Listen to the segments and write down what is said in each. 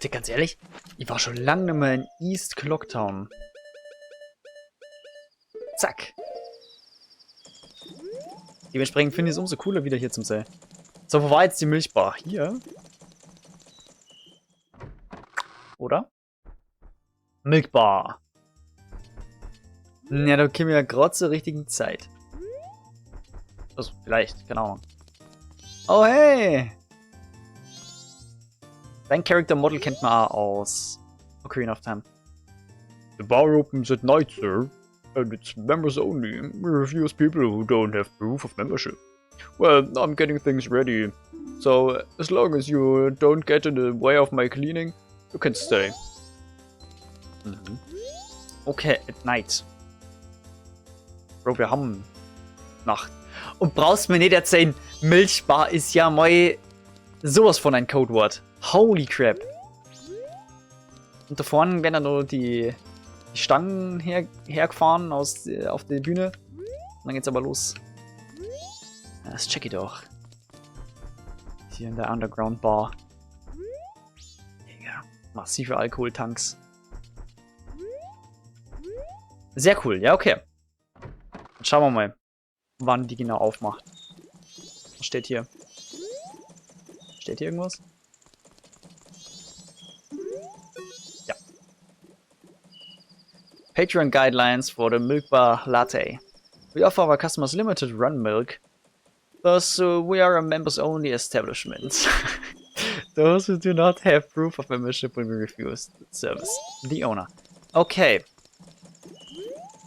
Leute, ganz ehrlich, ich war schon lange nicht mehr in East Clocktown. Zack. Dementsprechend finde ich es umso cooler, wieder hier zu sein. So, wo war jetzt die Milchbar? Hier? Oder? Milchbar. Ja, da kämen wir ja gerade zur richtigen Zeit. Also, vielleicht, keine Ahnung. Oh, hey! Dein Character Model kennt man auch aus Ocarina of Time. The bar opens at night, sir. And it's members only. We refuse people who don't have proof of membership. Well, I'm getting things ready. So, as long as you don't get in the way of my cleaning, you can stay. Mhm. Okay, at night. Bro, wir haben Nacht. Und brauchst mir nicht erzählen, Milchbar ist ja mal sowas von ein Codewort. Holy crap. Und da vorne werden dann nur die Stangen hergefahren auf die Bühne. Und dann geht's aber los. Das check ich doch. Hier in der Underground Bar. Ja, massive Alkoholtanks. Sehr cool, ja, okay. Dann schauen wir mal, wann die genau aufmacht. Was steht hier? Steht hier irgendwas? Ja. Patreon Guidelines for the Milk Bar Latte. We offer our customers limited run milk. Thus, we are a members-only establishment. Those who do not have proof of membership will be refused service. The owner. Okay.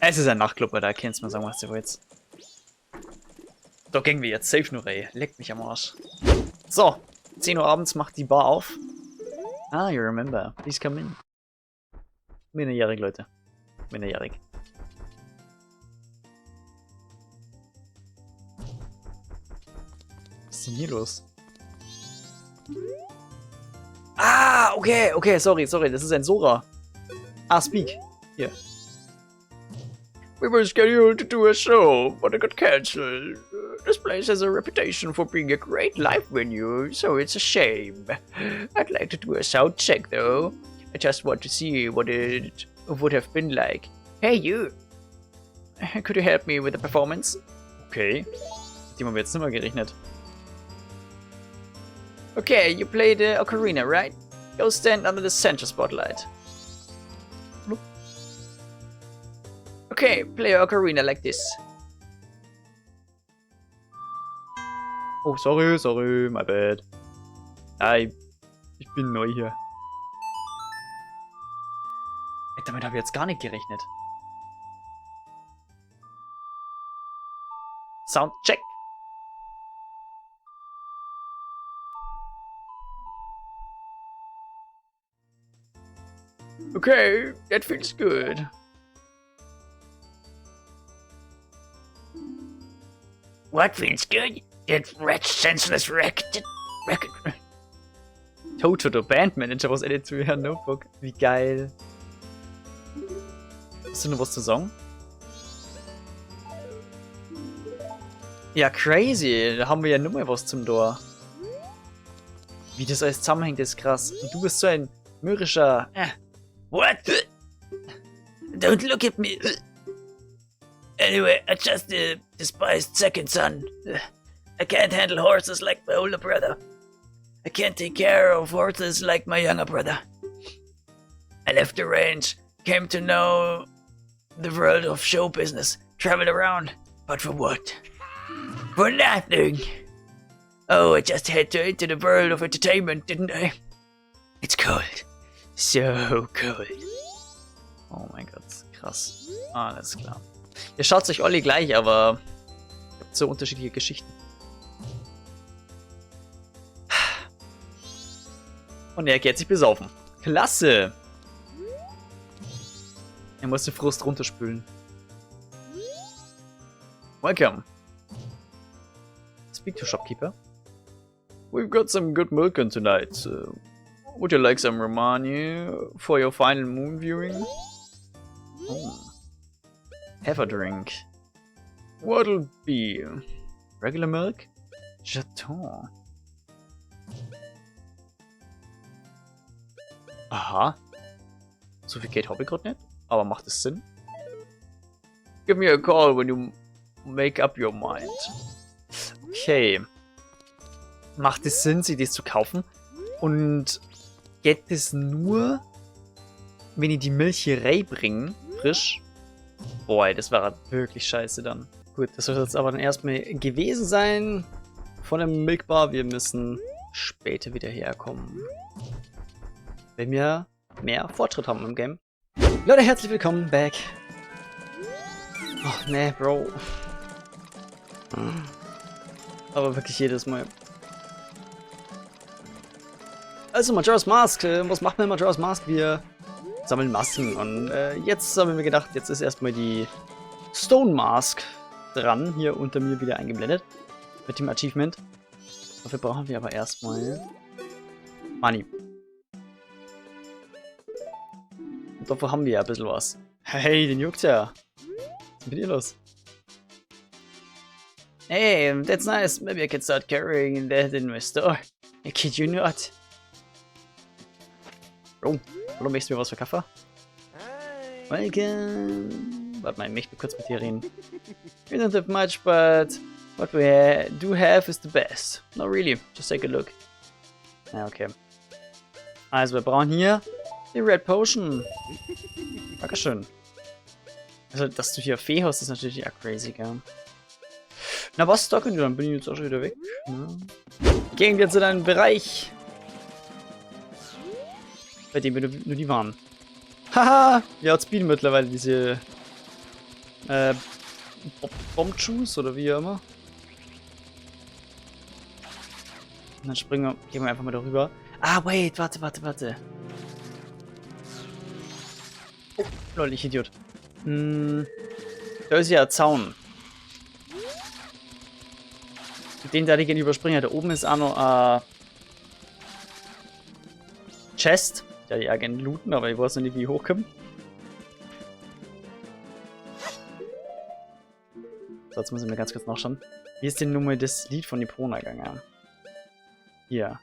Es ist ein Nachtclub, da kennst du mal sagen, was du willst. Da gehen wir jetzt safe nur, ey. Leckt mich am Arsch. So, 10 Uhr abends macht die Bar auf. Ah, you remember. Please come in. Minderjährig, Leute. Minderjährig. Was ist denn hier los? Ah, okay, sorry, das ist ein Sora. Ah, speak. Hier. We were scheduled to do a show, but it got cancelled. This place has a reputation for being a great live venue, so it's a shame. I'd like to do a sound check, though. I just want to see what it would have been like. Hey, you! Could you help me with the performance? Okay. Mit dem haben wir jetzt nicht mehr gerechnet. Okay, you play the ocarina, right? Go stand under the center spotlight. Okay, play your ocarina like this. Oh, sorry, my bad. Ich bin neu hier. Damit habe ich jetzt gar nicht gerechnet. Soundcheck. Okay, that feels good. What feels good? That wretched, senseless record. Toto, der Bandmanager, was edit to your notebook. Wie geil. Hast du noch was zu sagen? Ja, crazy. Da haben wir ja nur mal was zum Tor. Wie das alles zusammenhängt, ist krass. Und du bist so ein mürrischer... What? Don't look at me. Anyway, I just despised second son. I can't handle horses like my older brother. I can't take care of horses like my younger brother. I left the range, came to know the world of show business, traveled around, but for what? For nothing! Oh, I just had to enter the world of entertainment, didn't I? It's cold. So cold. Oh mein Gott, krass. Alles klar. Ihr schaut euch alle gleich, aber ihr habt so unterschiedliche Geschichten. Und er geht sich besaufen. Klasse! Er muss den Frust runterspülen. Welcome. Speak to shopkeeper. We've got some good milk in tonight. Would you like some Romani for your final moon viewing? Oh. Have a drink. What'll be? Regular milk? Chateau. Aha. So viel Geld habe ich gerade nicht. Aber macht es Sinn? Give me a call when you make up your mind. Okay. Macht es Sinn, sich das zu kaufen? Und geht es nur, wenn ich die Milch hier reinbringe, frisch? Boah, das wäre wirklich scheiße dann. Gut, das soll jetzt aber dann erstmal gewesen sein von der Milkbar. Wir müssen später wieder herkommen. Wenn wir mehr Fortschritt haben im Game. Leute, herzlich willkommen back. Oh, nee, Bro. Aber wirklich jedes Mal. Also, Majora's Mask. Was macht man in Majora's Mask? Wir sammeln Masken. Und jetzt haben wir gedacht, jetzt ist erstmal die Stone Mask dran. Hier unter mir wieder eingeblendet. Mit dem Achievement. Dafür brauchen wir aber erstmal Money. Und dafür haben wir ja ein bisschen was. Hey, den juckt's ja. Was ist mit dir los? Hey, that's nice. Maybe I can start carrying that in my store. I kid you not. Bro, warum möchtest du mir was verkaufen? Welcome. Warte mal, ich möchte kurz mit dir reden. We don't have much, but what we do have is the best. No, really. Just take a look. Ja, okay. Also, wir brauchen hier die Red Potion. Dankeschön. Also, dass du hier Fee hast, ist natürlich auch crazy, gell? Na was, da könnt ihr, dann bin ich jetzt auch schon wieder weg. Ne? Gehen wir zu deinem Bereich. Bei dem wir nur die waren. Haha! Wir outspeeden mittlerweile diese Bomb-Juice oder wie auch immer. Und dann gehen wir einfach mal darüber. Ah, wait, warte. Oh, lol, ich Idiot. Da ist ja ein Zaun. Den da ich überspringen. Da oben ist auch noch ein Chest. Ja, die gerne looten, aber ich weiß noch nicht, wie ich hochkomme. So, jetzt muss ich mir ganz kurz nachschauen. Wie ist denn nun mal das Lied von Epona gegangen? Hier.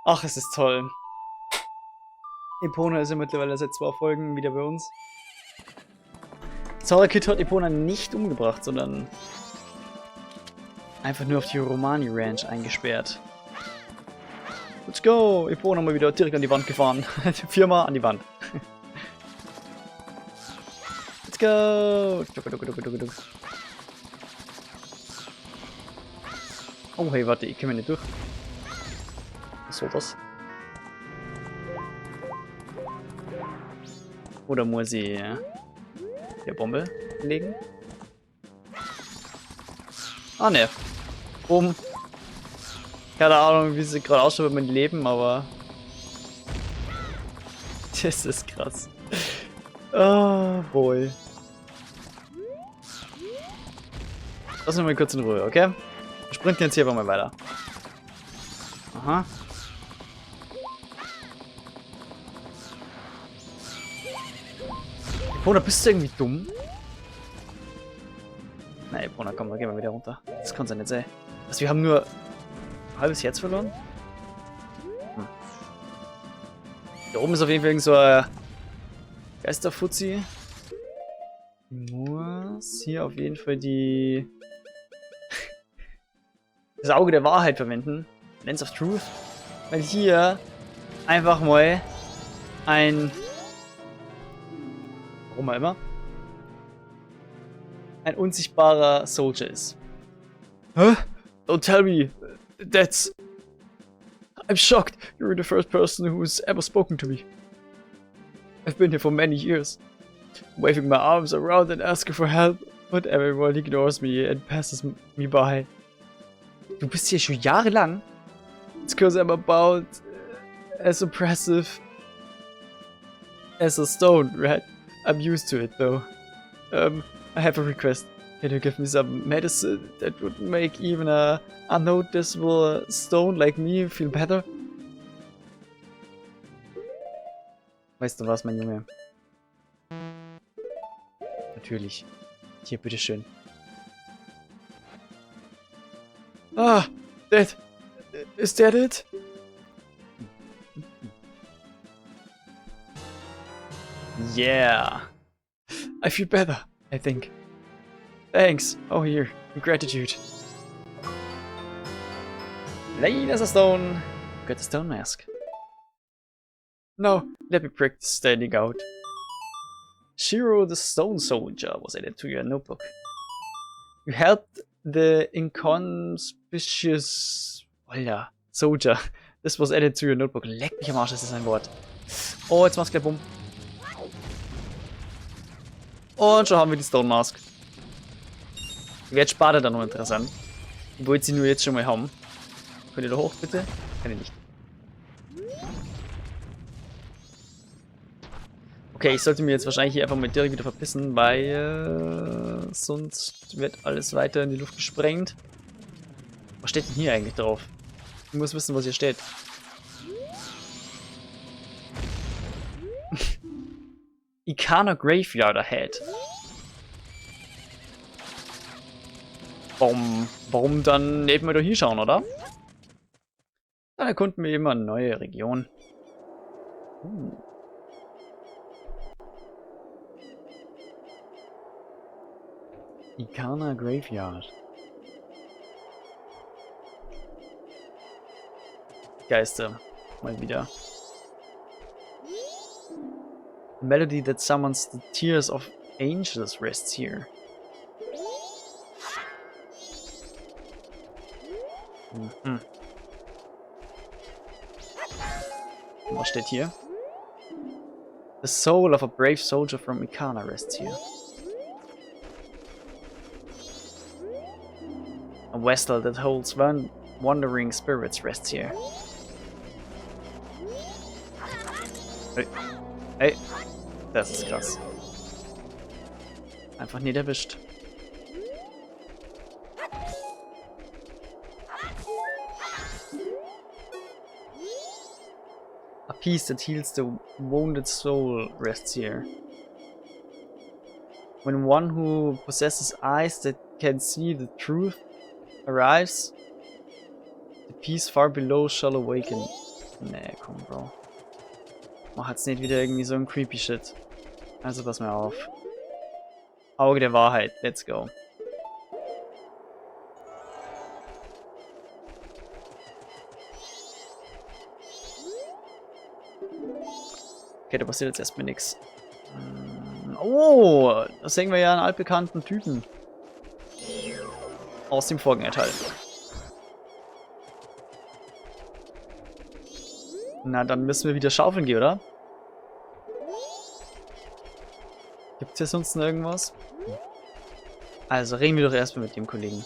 Ach, es ist toll. Epona ist ja mittlerweile seit 2 Folgen wieder bei uns. Solar Kid hat Epona nicht umgebracht, sondern einfach nur auf die Romani Ranch eingesperrt. Let's go! Epona mal wieder direkt an die Wand gefahren. 4-mal an die Wand. Let's go! Oh hey, warte, ich komme nicht durch. Was soll das? Oder muss ich der Bombe legen? Ah ne. Boom. Keine Ahnung, wie sie gerade ausschaut mit meinem Leben, aber das ist krass. Oh boy. Lass uns mal kurz in Ruhe, okay? Wir sprinten jetzt hier aber mal weiter. Aha. Epona, bist du irgendwie dumm? Nein, Epona, komm, da gehen wir wieder runter. Das kann ja nicht sein. Also, wir haben nur ein halbes Herz verloren? Hm. Da oben ist auf jeden Fall irgend so ein Geisterfuzzi. Ich muss hier auf jeden Fall das Auge der Wahrheit verwenden. Lens of Truth. Weil hier einfach mal warum auch immer, ein unsichtbarer Soldier ist. Huh? Don't tell me. I'm shocked. You're the first person who's ever spoken to me. I've been here for many years, waving my arms around and asking for help, but everyone ignores me and passes me by. Du bist hier schon jahrelang? It's because I'm about as impressive as a stone, right? I'm used to it, though. I have a request. Can you give me some medicine that would make even a unnoticeable stone like me feel better? Weißt du was, mein Junge? Natürlich. Hier, bitteschön. Ah, that... Is that it? Yeah. I feel better, I think. Thanks. Oh, here. Gratitude. Hey, there's a stone. Got the stone mask. Now, let me practice standing out. Shiro the Stone Soldier was added to your notebook. You helped the inconspicuous soldier. This was added to your notebook. Leck mich am Arsch, das ist ein Wort. Oh, jetzt macht's gleich bumm. Und schon haben wir die Stone Mask. Wird später dann noch interessant. Ich wollte sie nur jetzt schon mal haben. Könnt ihr da hoch, bitte? Kann ich nicht. Okay, ich sollte mir jetzt wahrscheinlich hier einfach mal direkt wieder verpissen, weil sonst wird alles weiter in die Luft gesprengt. Was steht denn hier eigentlich drauf? Ich muss wissen, was hier steht. Ikana Graveyard ahead. Warum dann eben wieder hier schauen, oder? Dann erkunden wir eben eine neue Region. Ikana Graveyard. Geister. Mal wieder. A melody that summons the tears of angels rests here. Was steht hier? The soul of a brave soldier from Ikana rests here. A vessel that holds wandering spirits rests here. Hey, das ist krass. Einfach nicht erwischt. A peace that heals the wounded soul rests here. When one who possesses eyes that can see the truth arrives, the peace far below shall awaken. Nee, komm, Bro. Mach jetzt nicht wieder irgendwie so ein creepy Shit. Also pass mal auf. Auge der Wahrheit, let's go. Okay, da passiert jetzt erstmal nichts. Oh, da sehen wir ja einen altbekannten Typen. Aus dem Vorgängerteil. Na, dann müssen wir wieder schaufeln gehen, oder? Gibt's hier sonst noch irgendwas? Also reden wir doch erstmal mit dem Kollegen.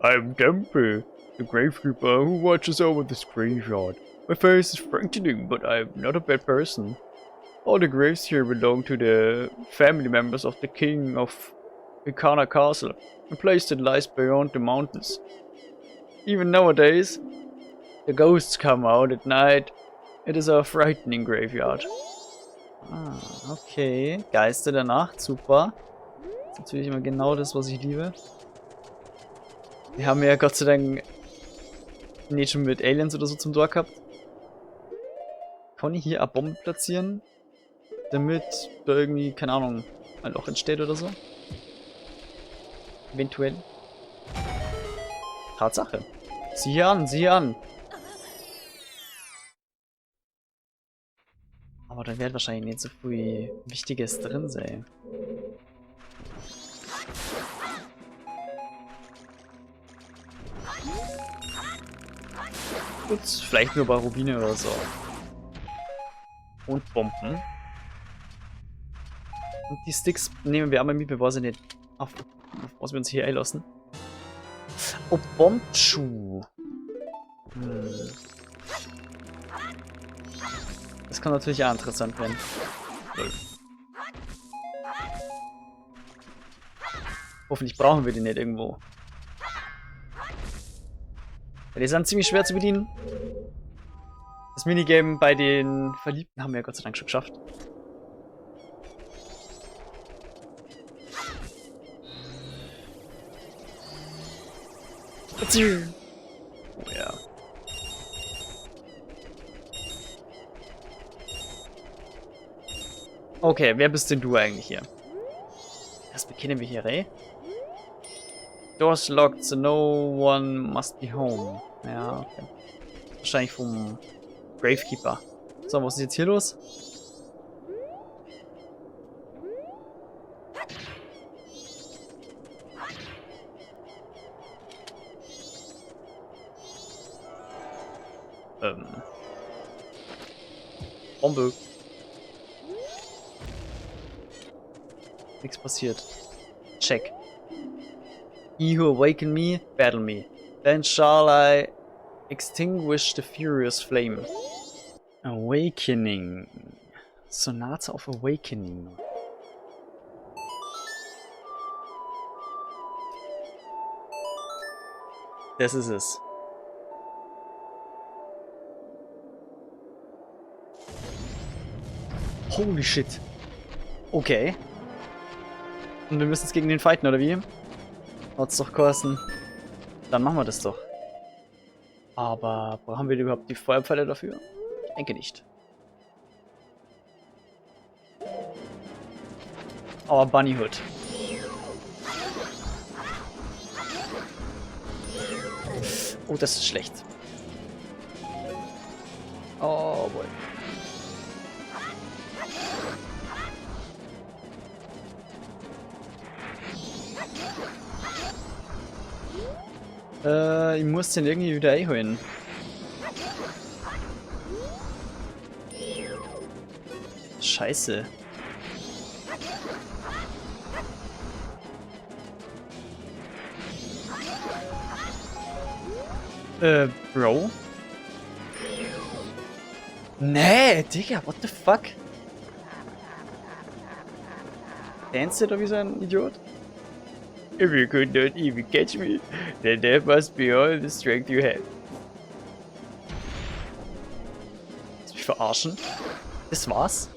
I'm Temple, the gravekeeper who watches over this graveyard. My face is frightening, but I'm not a bad person. All the graves here belong to the family members of the king of Ikana Castle, a place that lies beyond the mountains. Even nowadays, the ghosts come out at night. It is a frightening graveyard. Ah, okay. Geister der Nacht, super. Das ist natürlich immer genau das, was ich liebe. Wir haben ja Gott sei Dank nicht schon mit Aliens oder so zum Tor gehabt. Kann ich hier eine Bombe platzieren? Damit da irgendwie, keine Ahnung, ein Loch entsteht oder so? Eventuell. Tatsache. Sieh an, sieh an. Aber da wird wahrscheinlich nicht so viel Wichtiges drin sein. Gut, vielleicht nur bei Rubine oder so. Und Bomben. Und die Sticks nehmen wir einmal mit, bevor sie nicht auf was wir uns hier einlassen. Oh, Bombschuh. Das kann natürlich auch interessant werden. Hoffentlich brauchen wir die nicht irgendwo. Ja, die sind ziemlich schwer zu bedienen. Das Minigame bei den Verliebten haben wir ja Gott sei Dank schon geschafft. Oh ja. Okay, wer bist denn du eigentlich hier? Was beginnen wir hier, ey? Doors locked, so no one must be home. Ja, okay. Wahrscheinlich vom Gravekeeper. So, was ist jetzt hier los? Bombe. Nichts passiert. Check. He who awakened me, battle me. Then shall I extinguish the furious flame. Awakening. Sonate of Awakening. Das ist es. Holy shit. Okay. Und wir müssen es gegen den fighten, oder wie? Hat's doch kosten. Dann machen wir das doch. Aber brauchen wir überhaupt die Feuerpfeile dafür? Ich denke nicht. Aber Bunny Hood. Oh, das ist schlecht. Oh boy. Ich muss den irgendwie wieder einholen. Scheiße. Bro? Nee, Digga, what the fuck? Dance oder wie so ein Idiot? If you could not even catch me, then that must be all the strength you have. Willst du mich verarschen? Das war's?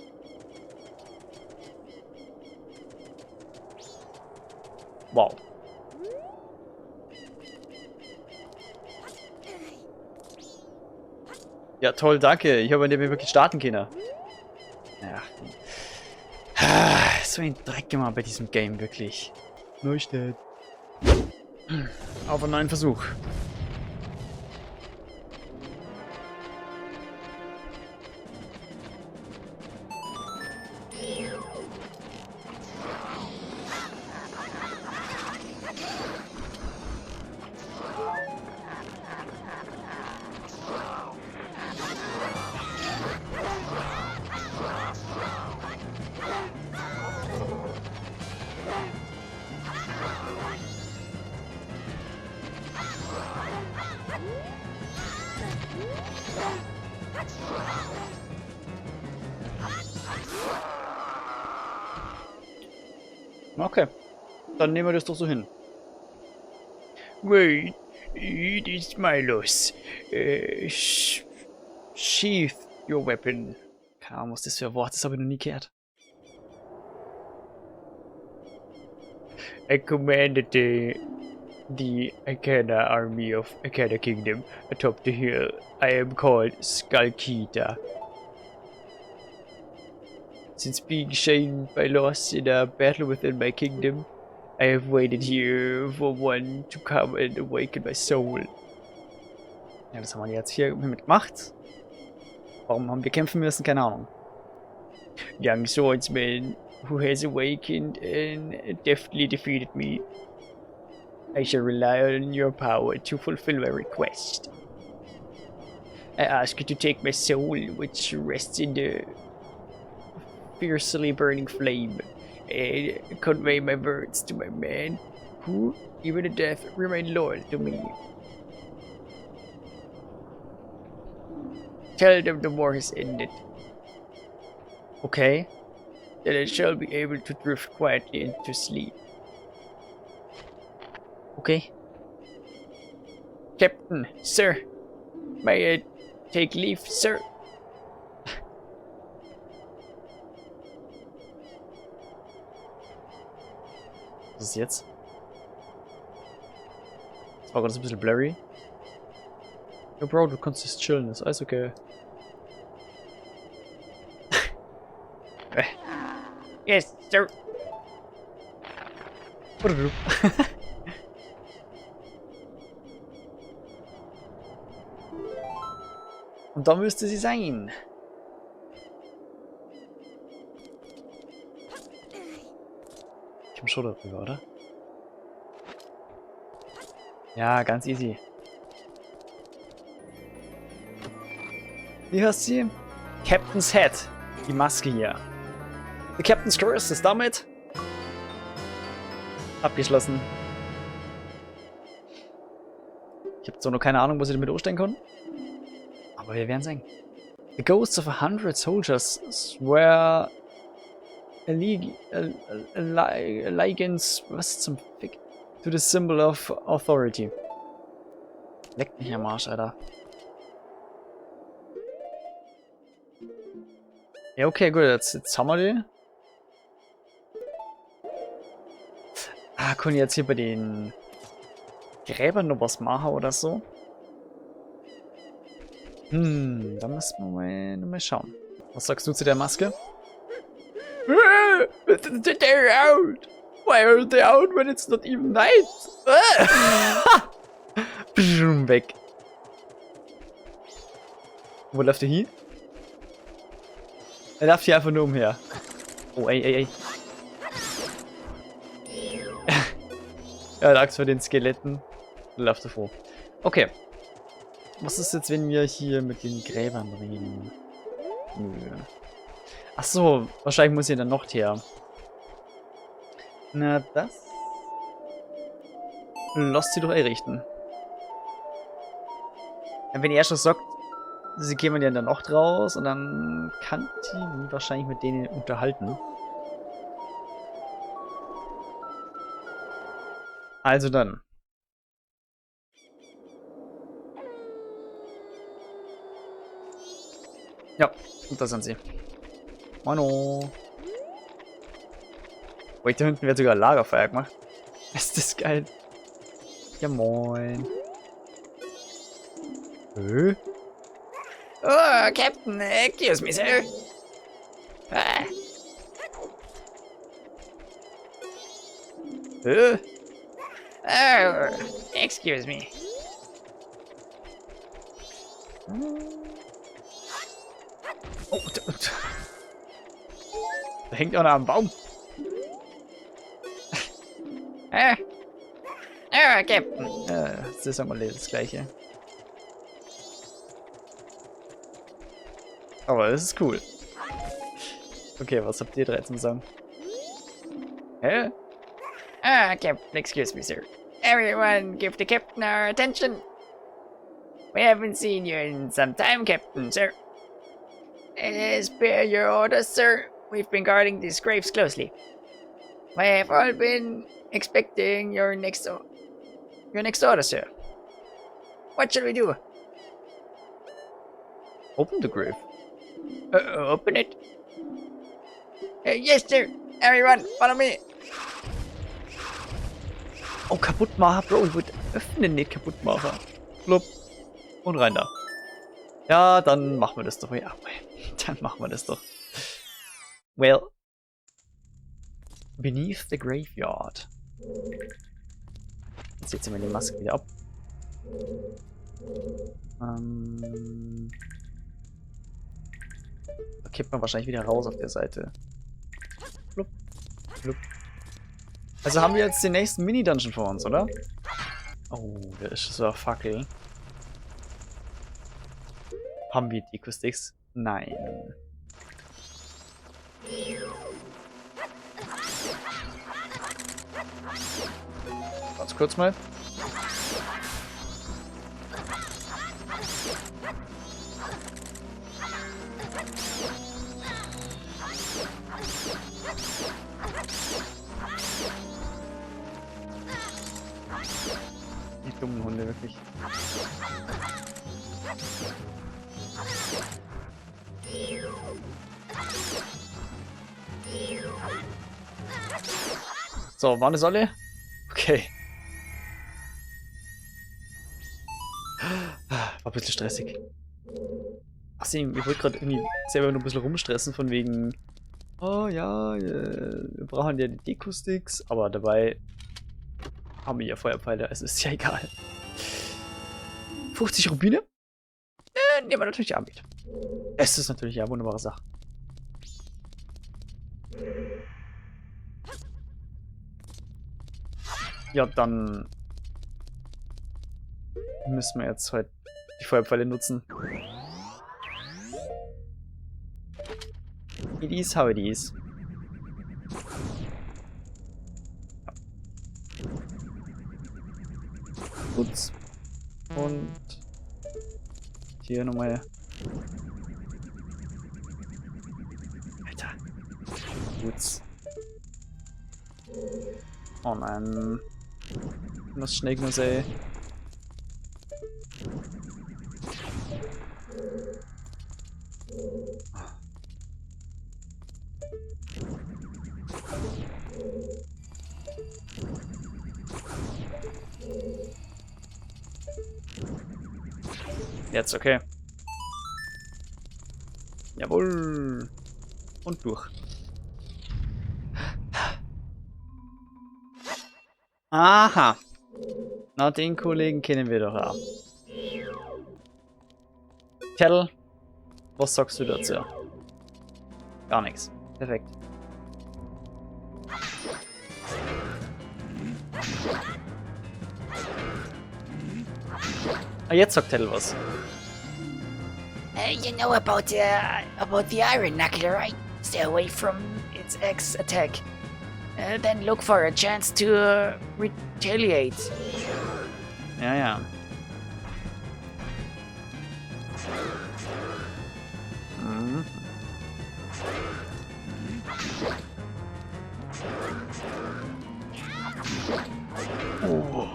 Wow. Ja, toll, danke. Ich habe an dem wirklich starten können. Ja. So ein Dreck gemacht bei diesem Game, wirklich. Neustadt. Auf einen neuen Versuch. Okay, dann nehmen wir das doch so hin. Wait, it is my loss. Sheath your weapon. Keine Ahnung, was das für ein Wort ist, habe ich noch nie gehört. I commanded the Akana army of Akana Kingdom atop the hill. I am called Skullkeeper. Since being shamed by loss in a battle within my kingdom, I have waited here for one to come and awaken my soul. Ja, das haben wir jetzt hier mitgemacht. Warum haben wir kämpfen müssen? Keine Ahnung. Young swordsman who has awakened and deftly defeated me. I shall rely on your power to fulfill my request. I ask you to take my soul, which rests in the fiercely burning flame, and convey my words to my man, who, even at death, remain loyal to me. Tell them the war has ended. Okay. That I shall be able to drift quietly into sleep. Okay. Captain, sir. May I take leave, sir? Was ist jetzt? war gerade ein bisschen blurry. Ja, Bro, du kannst jetzt chillen, ist alles okay. Yes, sir. Und da müsste sie sein. Ich komm schon darüber, oder? Ja, ganz easy. Wie heißt sie? Captain's Head. Die Maske hier. The Captain's Curse ist damit abgeschlossen. Ich habe zwar noch keine Ahnung, was ich damit anstellen kann. Aber wir werden sehen. The ghosts of 100 soldiers swear allegiance, was zum Fick, to the symbol of authority. Leckt mich am Arsch, Alter. Ja, okay, gut, jetzt haben wir die. Ah, kann ich jetzt hier bei den Gräbern noch was machen oder so? Da müssen wir mal schauen. Was sagst du zu der Maske? They're out! Why are they out when it's not even night? Weg. Wo läuft der hin? Er läuft hier einfach nur umher. Oh, ey. Ja, Angst vor den Skeletten. Läuft davor. Okay. Was ist jetzt, wenn wir hier mit den Gräbern reden? Nö. Achso, wahrscheinlich muss hier dann noch her. Na, das? Lass sie doch einrichten. Wenn er schon sagt, sie kämen ja in der Nacht raus und dann kann die wahrscheinlich mit denen unterhalten. Also dann. Ja, und da sind sie. Moino. Oh, da hinten wird sogar ein Lagerfeuer gemacht. Ist das geil. Ja, moin. Oh, Captain, excuse me, sir. Ah. Oh, excuse me. Oh, da hängt einer am Baum. Captain. Das ist einmal das Gleiche. Aber das ist cool. Okay, was habt ihr drei zum sagen? Captain, excuse me, sir. Everyone, give the captain our attention. We haven't seen you in some time, Captain, sir. As per your orders, sir, we've been guarding these graves closely. We have all been expecting your next order, sir. What shall we do? Open the grave. Open it? Yes, sir. Everyone, follow me. Oh, kaputt machen, Bro. Ich würde öffnen, nicht kaputt machen. Blub. Und rein da. Ja, dann machen wir das doch. Ja, dann machen wir das doch. Well. Beneath the graveyard. Jetzt setzen wir die Maske wieder ab. Da kippt man wahrscheinlich wieder raus auf der Seite. Blub. Blub. Also haben wir jetzt den nächsten Mini-Dungeon vor uns, oder? Oh, der ist so eine Fackel. Haben wir Deco-Sticks? Nein. Ganz kurz mal. Die dummen Hunde, wirklich. So, waren das alle? Okay. War ein bisschen stressig. Außerdem, ich wollte gerade irgendwie selber nur ein bisschen rumstressen, von wegen, oh ja, wir brauchen ja die Deko-Sticks, aber dabei haben wir ja Feuerpfeile, also ist ja egal. 50 Rubine? Nehmen wir natürlich auch mit. Es ist natürlich eine wunderbare Sache. Ja, dann müssen wir jetzt halt die Feuerpfeile nutzen. It is how it is. Ja. Gut. Und hier nochmal. Alter. Gut. Oh nein. Ich muss schnell genug sein. Jetzt, okay. Jawohl. Und durch. Aha. Na, den Kollegen kennen wir doch auch. Kettle, was sagst du dazu? Gar nichts. Perfekt. Ah, jetzt sagt Kettle was. You know about the Iron Knuckle, right? Stay away from its attack. Then look for a chance to retaliate. Ja, ja. Mhm. Oh.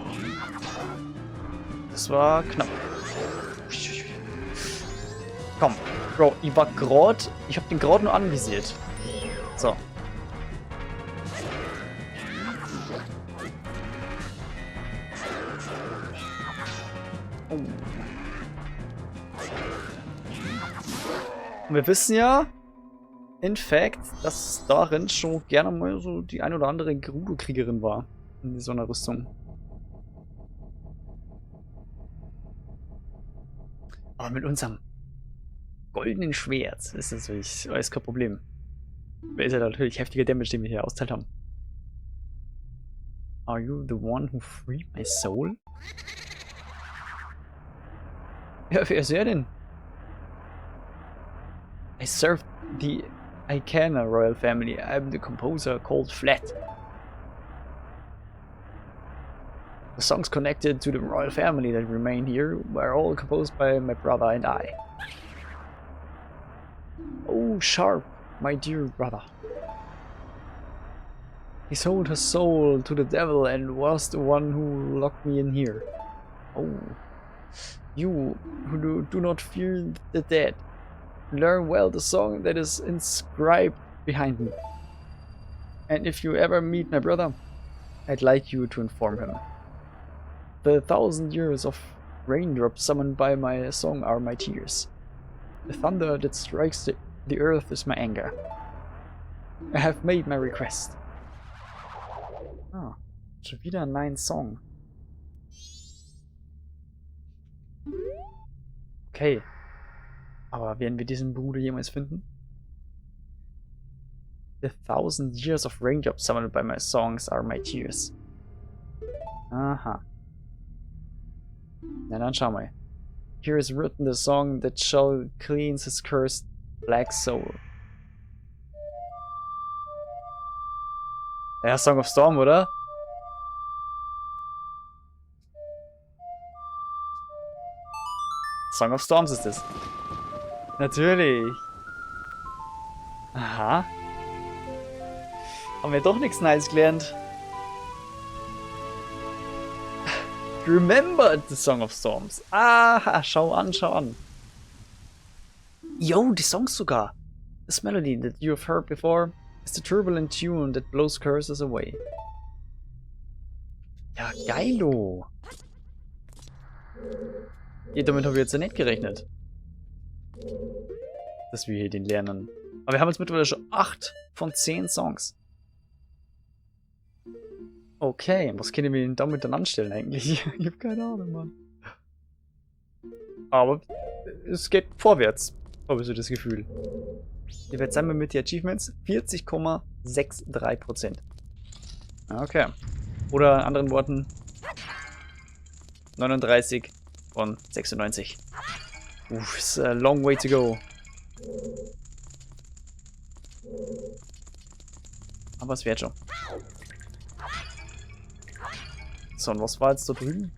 Das war knapp. Komm, Bro, ich war gerade. Ich hab den gerade nur anvisiert. So. Oh. Und wir wissen ja, in fact, dass darin schon gerne mal so die ein oder andere Gerudo-Kriegerin war. In so einer Rüstung. Aber mit unserem goldenen Schwert ist das natürlich alles kein Problem. Weil ist ja natürlich heftiger Damage, den wir hier austeilt haben. Are you the one who freed my soul? Ja, wer ist er denn? I served the Icana royal family. I'm the composer called Flat. The songs connected to the royal family that remain here were all composed by my brother and I. Oh, Sharp, my dear brother. He sold his soul to the devil and was the one who locked me in here. Oh. You who do not fear the dead, learn well the song that is inscribed behind me. And if you ever meet my brother, I'd like you to inform him. The 1,000 years of raindrops summoned by my song are my tears. The thunder that strikes the earth is my anger. I have made my request. Ah, schon wieder ein neuen Song. Okay. Aber werden wir diesen Bruder jemals finden? The 1,000 years of raindrops summoned by my songs are my tears. Aha. Na dann schau mal. Here is written the song that shall cleanse his cursed black soul. Ja, Song of Storm, oder? Song of Storms ist es. Natürlich. Aha. Haben wir doch nichts Neues gelernt. Remember the Song of Storms. Aha, schau an, schau an. Yo, die Songs sogar. This melody that you have heard before is the turbulent tune that blows curses away. Ja, geilo. Ja, damit habe ich jetzt ja nicht gerechnet. Dass wir hier den lernen. Aber wir haben jetzt mittlerweile schon 8 von 10 Songs. Okay, was können wir denn damit dann anstellen eigentlich? Ich habe keine Ahnung, Mann. Aber es geht vorwärts, habe ich so das Gefühl. Jetzt haben wir mit den Achievements 40,63%. Okay. Oder in anderen Worten 39 von 96. Uff, it's a long way to go. Aber es wird schon. So, und was war jetzt da drüben?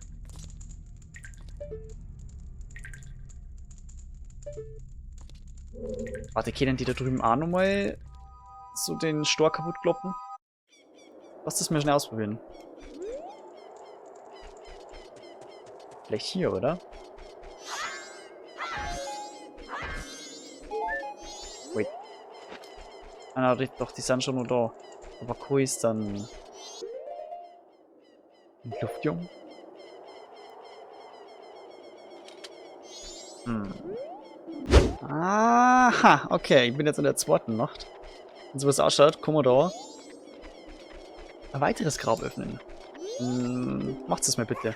Warte, können die da drüben auch nochmal so den Stor kaputt kloppen? Lass das mal schnell ausprobieren. Vielleicht hier, oder? Wait. Ah, na, doch, die sind schon noch da. Aber wo ist dann... ein Luftjung? Hm. Aha, okay, ich bin jetzt in der zweiten Nacht. Und so wie es ausschaut, können wir da ein weiteres Grab öffnen. Macht's das mal bitte.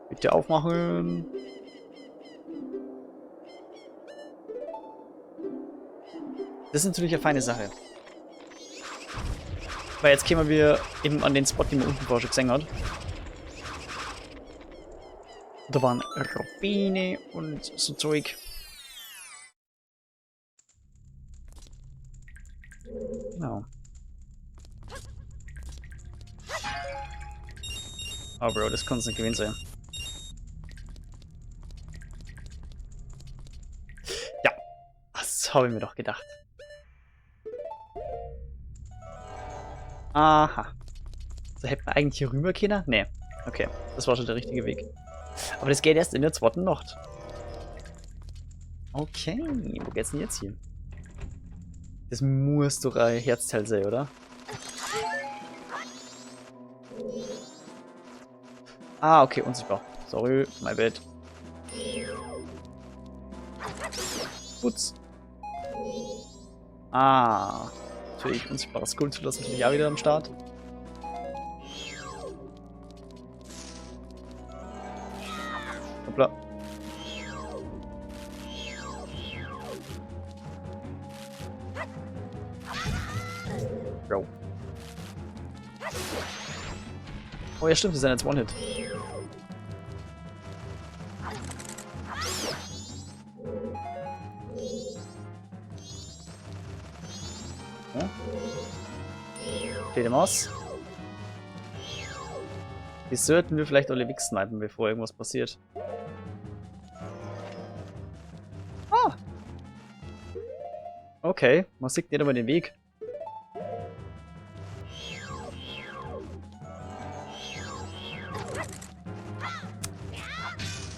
Bitte aufmachen. Das ist natürlich eine feine Sache. Weil jetzt kämen wir eben an den Spot, den wir unten vorher schon gesehen hat. Da waren Rubine und so Zeug. Genau. Oh Bro, das kann es nicht gewesen sein. Ja, das habe ich mir doch gedacht. Aha. So hätten wir eigentlich hier rüber können? Nee. Okay, das war schon der richtige Weg. Aber das geht erst in der zweiten Nacht. Okay, wo geht's denn jetzt hier? Das muss doch ein Herzteil sein, oder? Ah, okay, unsichtbar. Sorry, my bad. Putz. Ah. Natürlich, unsichtbares Skull lassen natürlich auch wieder am Start. Hoppla. Bro. Oh ja, stimmt, wir sind jetzt One-Hit. Ja. Steht im Aus. Die sollten wir vielleicht alle wegsnipen, bevor irgendwas passiert. Ah! Okay, man sieht nicht einmal den Weg.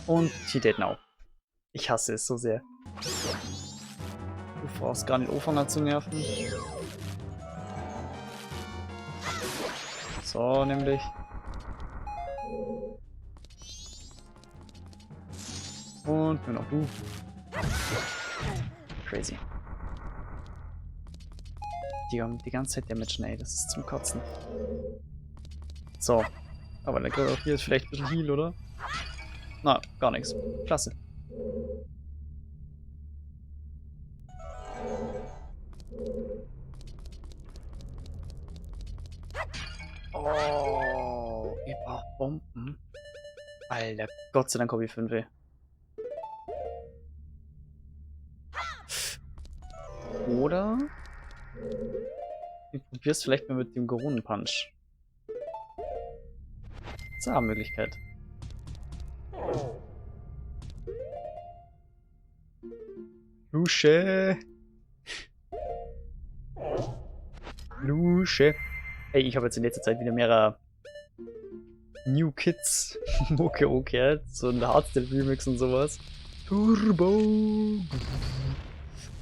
Und she dead now. Ich hasse es so sehr. Du brauchst gar nicht anfangen zu nerven. So, nämlich. Und nur noch du. Crazy. Die haben die ganze Zeit Damage, ey, das ist zum Kotzen. So. Aber der Girl hier ist vielleicht ein bisschen Heal, oder? Na, gar nichts. Klasse. Oh, ich brauch Bomben. Alter, Gott sei Dank habe ich 5. Oder? Ich probier's vielleicht mal mit dem Gorunen-Punch. Das ist auch eine Möglichkeit. Lusche! Lusche! Ey, ich habe jetzt in letzter Zeit wieder mehrere New Kids Mucke gehört. So ein Hardstyle Remix und sowas. Turbo! Und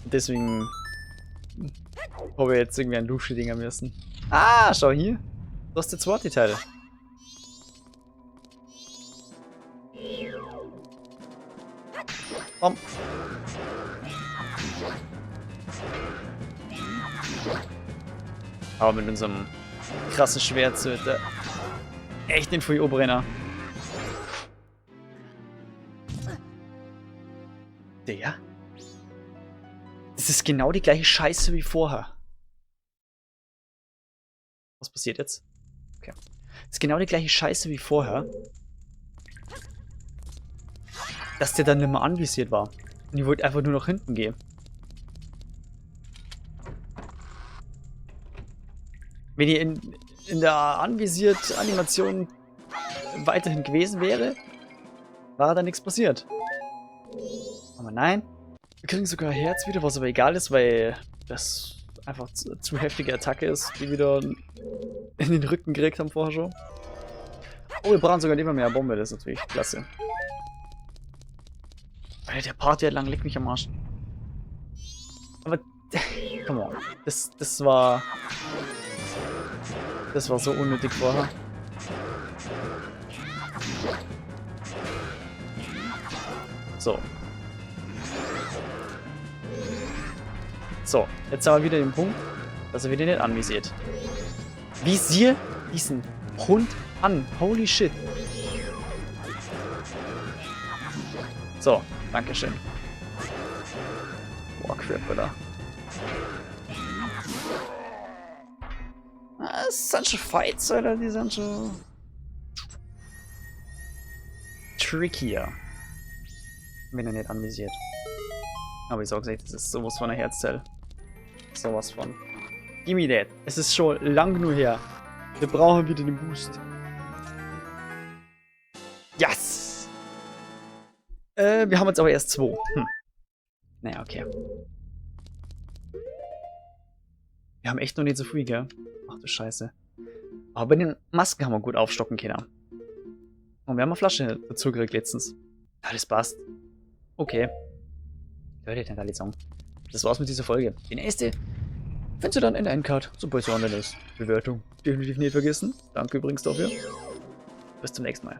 deswegen habe ich jetzt irgendwie ein Lusche-Dinger müssen. Ah, schau hier! Du hast der zweite Teil. Komm. Aber mit unserem krassen Schwert so der echt den Fui Obrenner. Der? Das ist genau die gleiche Scheiße wie vorher. Was passiert jetzt? Okay. Das ist genau die gleiche Scheiße wie vorher. Dass der dann nicht mehr anvisiert war. Und ich wollte einfach nur nach hinten gehen. Wenn ihr in der anvisiert Animation weiterhin gewesen wäre, war da nichts passiert. Aber nein. Wir kriegen sogar ein Herz wieder, was aber egal ist, weil das einfach zu heftige Attacke ist, die wieder in den Rücken gekriegt haben vorher schon. Oh, wir brauchen sogar immer mehr Bombe, das ist natürlich klasse. Alter, der Party hat lang, leck mich am Arsch. Aber, come on. Das war so unnötig vorher. So. So, jetzt haben wir wieder den Punkt, dass er wieder nicht anvisiert. Visier diesen Hund an. Holy shit. So, dankeschön. Boah, crap, oder? Solche Fights, oder? Die sind schon trickier. Wenn er nicht anvisiert. Aber ich sag's euch, das ist sowas von einer Herzzell. Sowas von. Gimme that. Es ist schon lang nur her. Wir brauchen wieder den Boost. Yes! Wir haben jetzt aber erst 2. Naja, okay. Wir haben echt noch nicht so viel, gell? Ach du Scheiße. Aber bei den Masken haben wir gut aufstocken können. Und wir haben eine Flasche dazu gekriegt letztens. Ja, das passt. Okay. Hört ihr denn da die Song? Das war's mit dieser Folge. Die nächste findest du dann in der Endcard, sobald sie online ist. Bewertung definitiv nicht vergessen. Danke übrigens dafür. Bis zum nächsten Mal.